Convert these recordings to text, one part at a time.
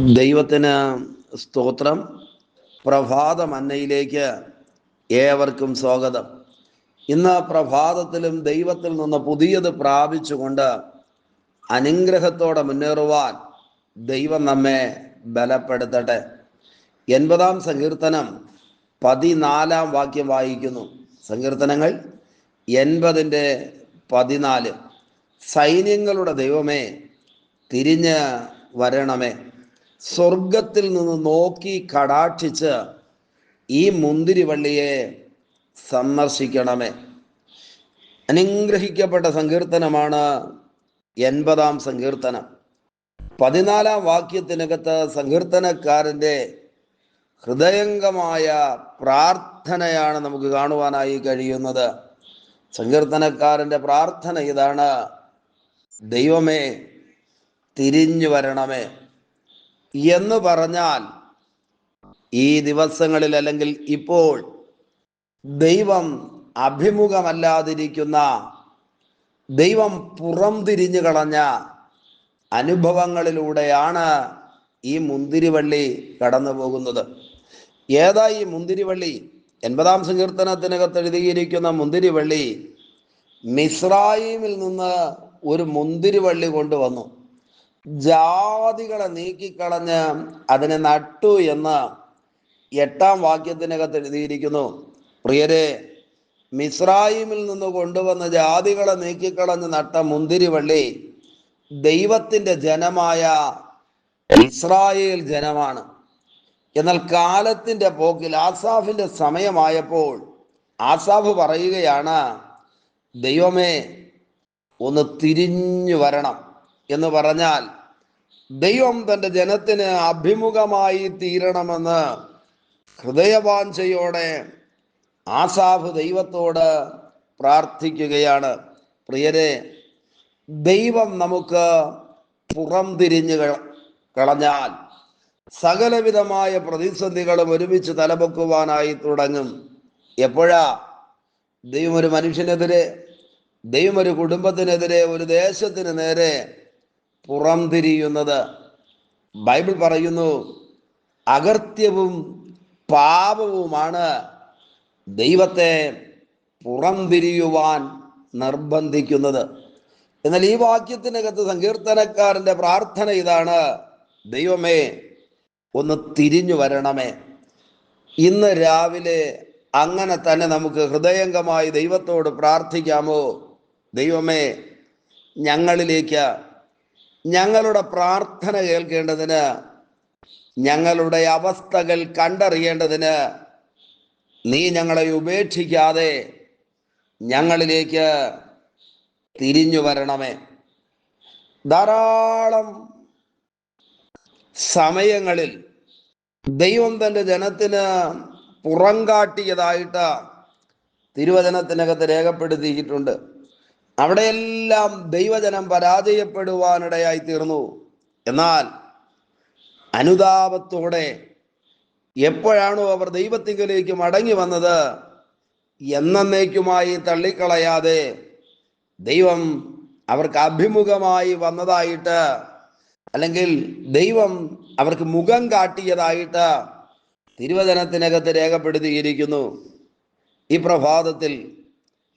ദൈവത്തിന് സ്തോത്രം. പ്രഭാത മന്നയിലേക്ക് ഏവർക്കും സ്വാഗതം. ഇന്ന് പ്രഭാതത്തിലും ദൈവത്തിൽ നിന്ന് പുതിയത് പ്രാപിച്ചുകൊണ്ട് അനുഗ്രഹത്തോടെ മുന്നേറുവാൻ ദൈവം നമ്മെ ബലപ്പെടുത്തട്ടെ. 80-ാം സങ്കീർത്തനം 14-ാം വാക്യം വായിക്കുന്നു. സങ്കീർത്തനങ്ങൾ 80-14. സൈന്യങ്ങളുടെ ദൈവമേ, തിരിഞ്ഞ് വരണമേ, സ്വർഗത്തിൽ നിന്ന് നോക്കി കടാക്ഷിച്ച് ഈ മുന്തിരിവള്ളിയെ സന്ദർശിക്കണമേ. അനുഗ്രഹിക്കപ്പെട്ട സങ്കീർത്തനമാണ് 80-ാം സങ്കീർത്തനം. 14-ാം വാക്യത്തിനകത്ത് സങ്കീർത്തനക്കാരൻ്റെ ഹൃദയംഗമായ പ്രാർത്ഥനയാണ് നമുക്ക് കാണുവാനായി കഴിയുന്നത്. സങ്കീർത്തനക്കാരൻ്റെ പ്രാർത്ഥന ഇതാണ്: ദൈവമേ, തിരിഞ്ഞു വരണമേ. എന്ന് പറഞ്ഞാൽ ഈ ദിവസങ്ങളിൽ അല്ലെങ്കിൽ ഇപ്പോൾ ദൈവം അഭിമുഖമല്ലാതിരിക്കുന്ന, ദൈവം പുറം തിരിഞ്ഞു കളഞ്ഞ അനുഭവങ്ങളിലൂടെയാണ് ഈ മുന്തിരിവള്ളി കടന്നു പോകുന്നത്. ഏതാ ഈ മുന്തിരിവള്ളി? 80-ാം സങ്കീർത്തനത്തിനകത്ത് എഴുതിയിരിക്കുന്ന മുന്തിരിവള്ളി മിസ്രയീമിൽ നിന്ന് ഒരു മുന്തിരിവള്ളി കൊണ്ടുവന്നു. ജാതികളെ നീക്കിക്കളഞ്ഞ് അതിനെ നട്ടു എന്ന് 8-ാം വാക്യത്തിനകത്ത് എഴുതിയിരിക്കുന്നു. പ്രിയരെ, മിസ്രയീമിൽ നിന്ന് കൊണ്ടുവന്ന ജാതികളെ നീക്കിക്കളഞ്ഞ് നട്ട മുന്തിരിവള്ളി ദൈവത്തിൻ്റെ ജനമായ ഇസ്രായേൽ ജനമാണ്. എന്നാൽ കാലത്തിൻ്റെ പോക്കിൽ ആസാഫിൻ്റെ സമയമായപ്പോൾ ആസാഫ് പറയുകയാണ്, ദൈവമേ, ഒന്ന് തിരിഞ്ഞു വരണം. എന്ന് പറഞ്ഞാൽ ദൈവം തൻ്റെ ജനത്തിന് അഭിമുഖമായി തീരണമെന്ന് ഹൃദയവാഞ്ഛയോടെ ആസാഫ് ദൈവത്തോട് പ്രാർത്ഥിക്കുകയാണ്. പ്രിയരെ, ദൈവം നമുക്ക് പുറം തിരിഞ്ഞു കളഞ്ഞാൽ സകലവിധമായ പ്രതിസന്ധികളും ഒരുമിച്ച് തലപൊക്കുവാനായി തുടങ്ങും. എപ്പോഴാ ദൈവം ഒരു മനുഷ്യനെതിരെ, ദൈവം ഒരു കുടുംബത്തിനെതിരെ, ഒരു ദേശത്തിന് നേരെ പുറം തിരിയുന്നത്? ബൈബിൾ പറയുന്നു, അകൃത്യവും പാപവുമാണ് ദൈവത്തെ പുറം തിരിയുവാൻ നിർബന്ധിക്കുന്നത്. എന്നാൽ ഈ വാക്യത്തിനകത്ത് സങ്കീർത്തനക്കാരൻ്റെ പ്രാർത്ഥന ഇതാണ്: ദൈവമേ, ഒന്ന് തിരിഞ്ഞു വരണമേ. ഇന്ന് രാവിലെ അങ്ങനെ തന്നെ നമുക്ക് ഹൃദയംഗമായി ദൈവത്തോട് പ്രാർത്ഥിക്കാമോ? ദൈവമേ, ഞങ്ങളിലേക്ക്, ഞങ്ങളുടെ പ്രാർത്ഥന കേൾക്കേണ്ടതിന്, ഞങ്ങളുടെ അവസ്ഥകൾ കണ്ടറിയേണ്ടതിന് നീ ഞങ്ങളെ ഉപേക്ഷിക്കാതെ ഞങ്ങളിലേക്ക് തിരിഞ്ഞു വരണമേ. ധാരാളം സമയങ്ങളിൽ ദൈവം തൻ്റെ ജനത്തിന് പുറം കാട്ടിയതായിട്ട് തിരുവചനത്തിനകത്ത് രേഖപ്പെടുത്തിയിട്ടുണ്ട്. അവിടെയെല്ലാം ദൈവജനം പരാജയപ്പെടുവാനിടയായി തീർന്നു. എന്നാൽ അനുതാപത്തോടെ എപ്പോഴാണോ അവർ ദൈവത്തിങ്കലേക്ക് മടങ്ങി വന്നത്, എന്നേക്കുമായി തള്ളിക്കളയാതെ ദൈവം അവർക്ക് അഭിമുഖമായി വന്നതായിട്ട്, അല്ലെങ്കിൽ ദൈവം അവർക്ക് മുഖം കാട്ടിയതായിട്ട് തിരുവചനത്തിനകത്ത് രേഖപ്പെടുത്തിയിരിക്കുന്നു. ഈ പ്രഭാതത്തിൽ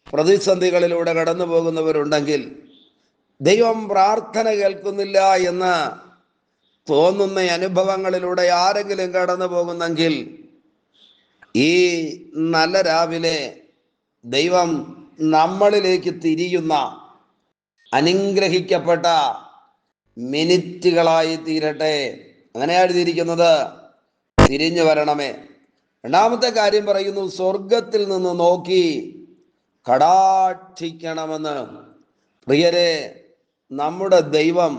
പ്രതിസന്ധികളിലൂടെ കടന്നു പോകുന്നവരുണ്ടെങ്കിൽ, ദൈവം പ്രാർത്ഥന കേൾക്കുന്നില്ല എന്ന് തോന്നുന്ന അനുഭവങ്ങളിലൂടെ ആരെങ്കിലും കടന്നു പോകുന്നെങ്കിൽ, ഈ നല്ല രാവിലെ ദൈവം നമ്മളിലേക്ക് തിരിയുന്ന അനുഗ്രഹിക്കപ്പെട്ട മിനിറ്റുകളായി തീരട്ടെ. അങ്ങനെ എഴുതിയിരിക്കുന്നത്, തിരിഞ്ഞു വരണമേ. രണ്ടാമത്തെ കാര്യം പറയുന്നു, സ്വർഗത്തിൽ നിന്ന് നോക്കി കടാക്ഷിക്കണമെന്ന്. പ്രിയരെ, നമ്മുടെ ദൈവം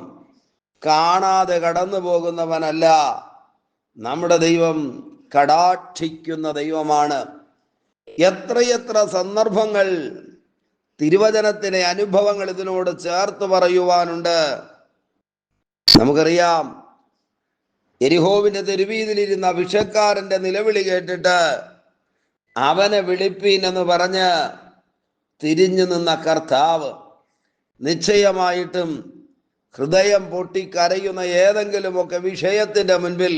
കാണാതെ കടന്നു പോകുന്നവനല്ല. നമ്മുടെ ദൈവം കടാക്ഷിക്കുന്ന ദൈവമാണ്. എത്രയെത്ര സന്ദർഭങ്ങൾ, തിരുവചനത്തിലെ അനുഭവങ്ങൾ ഇതിനോട് ചേർത്ത് പറയുവാനുണ്ട്. നമുക്കറിയാം, യെരിഹോവിന്റെ തെരുവീതിലിരുന്ന ഭിക്ഷക്കാരന്റെ നിലവിളി കേട്ടിട്ട് അവനെ വിളിപ്പീൻ എന്ന് പറഞ്ഞ് തിരിഞ്ഞു നിന്ന കർത്താവ് നിശ്ചയമായിട്ടും ഹൃദയം പൊട്ടിക്കരയുന്ന ഏതെങ്കിലുമൊക്കെ വിഷയത്തിന്റെ മുൻപിൽ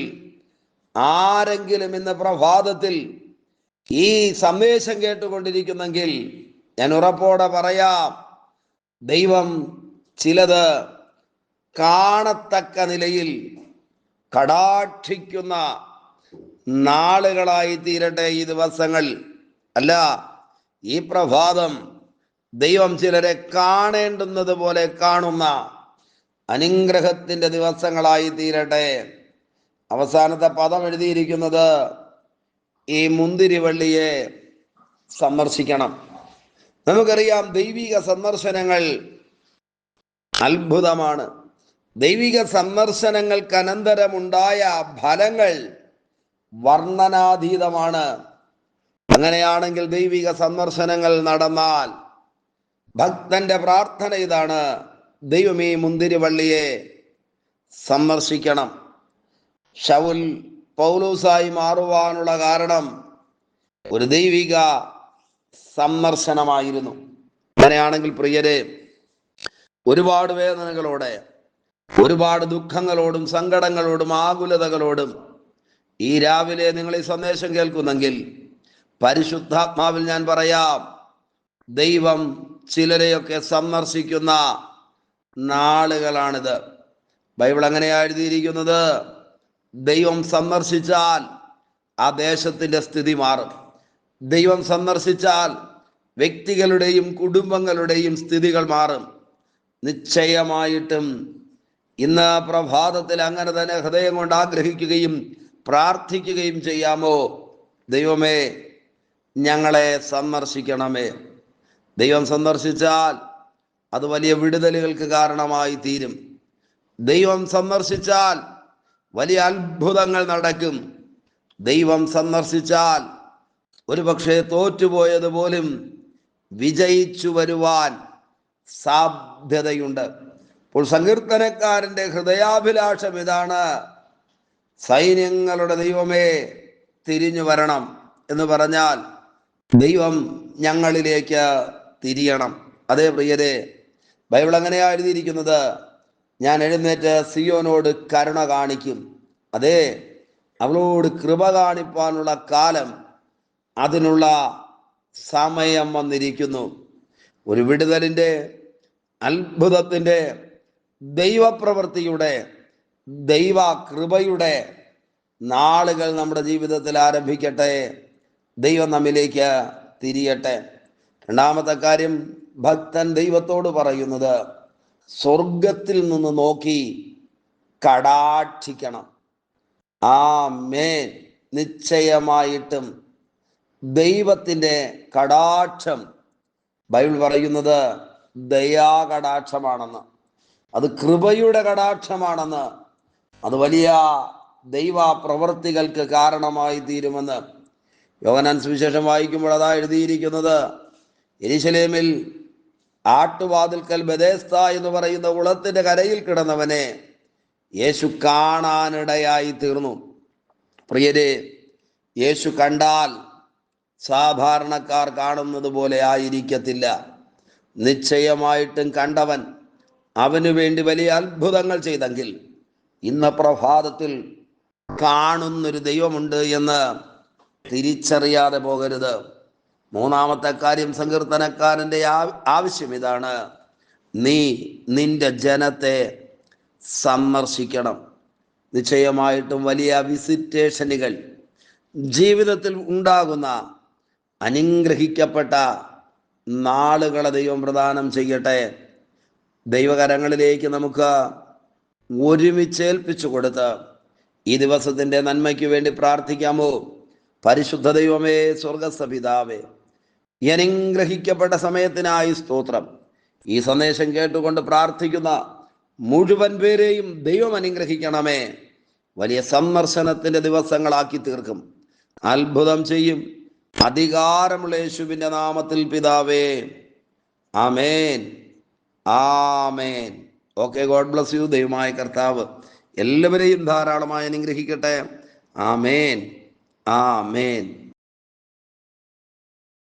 ആരെങ്കിലും ഇന്ന് പ്രഭാതത്തിൽ ഈ സന്ദേശം കേട്ടുകൊണ്ടിരിക്കുന്നെങ്കിൽ ഞാൻ ഉറപ്പോടെ പറയാം, ദൈവം ചിലത് കാണത്തക്ക നിലയിൽ കടാക്ഷിക്കുന്ന നാളുകളായി തീരട്ടെ ഈ ദിവസങ്ങൾ. അല്ല, ഈ പ്രഭാതം ദൈവം ചിലരെ കാണേണ്ടുന്നത് പോലെ കാണുന്ന അനുഗ്രഹത്തിന്റെ ദിവസങ്ങളായി തീരട്ടെ. അവസാനത്തെ പദം എഴുതിയിരിക്കുന്നത് ഈ മുന്തിരിവള്ളിയെ സന്ദർശിക്കണം. നമുക്കറിയാം, ദൈവിക സന്ദർശനങ്ങൾ അത്ഭുതമാണ്. ദൈവിക സന്ദർശനങ്ങൾക്ക് അനന്തരമുണ്ടായ ഫലങ്ങൾ വർണ്ണനാതീതമാണ്. അങ്ങനെയാണെങ്കിൽ ദൈവിക സന്ദർശനങ്ങൾ നടന്നാൽ ഭക്തന്റെ പ്രാർത്ഥന ഇതാണ്: ദൈവം ഈ മുന്തിരിവള്ളിയെ സന്ദർശിക്കണം. ശൗൽ പൗലോസായി മാറുവാനുള്ള കാരണം ഒരു ദൈവിക സന്ദർശനമായിരുന്നു. അങ്ങനെയാണെങ്കിൽ പ്രിയരെ, ഒരുപാട് വേദനകളോടെ, ഒരുപാട് ദുഃഖങ്ങളോടും സങ്കടങ്ങളോടും ആകുലതകളോടും ഈ രാവിലെ നിങ്ങൾ ഈ സന്ദേശം കേൾക്കുന്നെങ്കിൽ പരിശുദ്ധാത്മാവിൽ ഞാൻ പറയാം, ദൈവം ചിലരെയൊക്കെ സന്ദർശിക്കുന്ന നാളുകളാണിത്. ബൈബിൾ അങ്ങനെയാ എഴുതിയിരിക്കുന്നത്: ദൈവം സന്ദർശിച്ചാൽ ആ ദേശത്തിന്റെ സ്ഥിതി മാറും. ദൈവം സന്ദർശിച്ചാൽ വ്യക്തികളുടെയും കുടുംബങ്ങളുടെയും സ്ഥിതികൾ മാറും. നിശ്ചയമായിട്ടും ഇന്ന് പ്രഭാതത്തിൽ അങ്ങനെ തന്നെ ഹൃദയം കൊണ്ട് ആഗ്രഹിക്കുകയും പ്രാർത്ഥിക്കുകയും ചെയ്യാമോ? ദൈവമേ, ഞങ്ങളെ സന്ദർശിക്കണമേ. ദൈവം സന്ദർശിച്ചാൽ അത് വലിയ വിടുതലുകൾക്ക് കാരണമായി തീരും. ദൈവം സന്ദർശിച്ചാൽ വലിയ അത്ഭുതങ്ങൾ നടക്കും. ദൈവം സന്ദർശിച്ചാൽ ഒരുപക്ഷെ തോറ്റുപോയതുപോലും വിജയിച്ചു വരുവാൻ സാധ്യതയുണ്ട്. അപ്പോൾ സങ്കീർത്തനക്കാരന്റെ ഹൃദയാഭിലാഷം ഇതാണ്: സൈന്യങ്ങളുടെ ദൈവമേ, തിരിഞ്ഞു വരണം എന്ന് പറഞ്ഞാൽ ദൈവം ഞങ്ങളിലേക്ക് തിരിയണം. അതേ പ്രിയരെ, ബൈബിൾ അങ്ങനെയാ എഴുതിയിരിക്കുന്നത്: ഞാൻ എഴുന്നേറ്റ് സിയോനോട് കരുണ കാണിക്കും. അതെ, അവളോട് കൃപ കാണിപ്പാനുള്ള കാലം, അതിനുള്ള സമയം വന്നിരിക്കുന്നു. ഒരു വിടുതലിൻ്റെ, അത്ഭുതത്തിൻ്റെ, ദൈവപ്രവൃത്തിയുടെ, ദൈവ കൃപയുടെ നാളുകൾ നമ്മുടെ ജീവിതത്തിൽ ആരംഭിക്കട്ടെ. ദൈവം നമ്മിലേക്ക് തിരിയട്ടെ. രണ്ടാമത്തെ കാര്യം, ഭക്തൻ ദൈവത്തോട് പറയുന്നത് സ്വർഗത്തിൽ നിന്ന് നോക്കി കടാക്ഷിക്കണം. ആമേൻ. നിശ്ചയമായിട്ടും ദൈവത്തിൻ്റെ കടാക്ഷം, ബൈബിൾ പറയുന്നത് ദയാകടാക്ഷമാണെന്ന്, അത് കൃപയുടെ കടാക്ഷമാണെന്ന്, അത് വലിയ ദൈവ പ്രവൃത്തികൾക്ക് കാരണമായി തീരുമെന്ന് യോഹന്നാൻ സുവിശേഷം വായിക്കുമ്പോൾ അതാ എഴുതിയിരിക്കുന്നത്: യെരൂശലേമിൽ ആട്ടുവാതിൽക്കൽ ബെഥെസ്ദ എന്ന് പറയുന്ന കുളത്തിന്റെ കരയിൽ കിടന്നവനെ യേശു കാണാനിടയായി തീർന്നു. പ്രിയരെ, യേശു കണ്ടാൽ സാധാരണക്കാർ കാണുന്നത് പോലെ ആയിരിക്കത്തില്ല. നിശ്ചയമായിട്ടും കണ്ടവൻ അവനു വേണ്ടി വലിയ അത്ഭുതങ്ങൾ ചെയ്തെങ്കിൽ ഇന്ന് പ്രഭാതത്തിൽ കാണുന്നൊരു ദൈവമുണ്ട് എന്ന് തിരിച്ചറിയാതെ പോകരുത്. മൂന്നാമത്തെ കാര്യം, സങ്കീർത്തനക്കാരൻ്റെ ആവശ്യം ഇതാണ്: നീ നിന്റെ ജനത്തെ സന്ദർശിക്കണം. നിശ്ചയമായിട്ടും വലിയ വിസിറ്റേഷനുകൾ ജീവിതത്തിൽ ഉണ്ടാകുന്ന അനുഗ്രഹിക്കപ്പെട്ട നാളുകളെ ദൈവം പ്രദാനം ചെയ്യട്ടെ. ദൈവകരങ്ങളിലേക്ക് നമുക്ക് ഒരുമിച്ച് ഏൽപ്പിച്ചു കൊടുത്ത് ഈ ദിവസത്തിൻ്റെ നന്മയ്ക്ക് വേണ്ടി പ്രാർത്ഥിക്കാമോ? പരിശുദ്ധ ദൈവമേ, സ്വർഗസ്ഥ പിതാവേ, ഈ അനുഗ്രഹിക്കപ്പെട്ട സമയത്തിനായി സ്തോത്രം. ഈ സന്ദേശം കേട്ടുകൊണ്ട് പ്രാർത്ഥിക്കുന്ന മുഴുവൻ പേരെയും ദൈവം അനുഗ്രഹിക്കണമേ. വലിയ സന്ദർശനത്തിൻ്റെ ദിവസങ്ങളാക്കി തീർക്കും. അത്ഭുതം ചെയ്യും. അധികാരമുള്ള യേശുവിൻ്റെ നാമത്തിൽ പിതാവേ, ആമേൻ, ആമേൻ. Okay, God bless you. ദൈവമായ കർത്താവ് എല്ലാവരെയും ധാരാളമായി അനുഗ്രഹിക്കട്ടെ. ആമേൻ, ആമേൻ.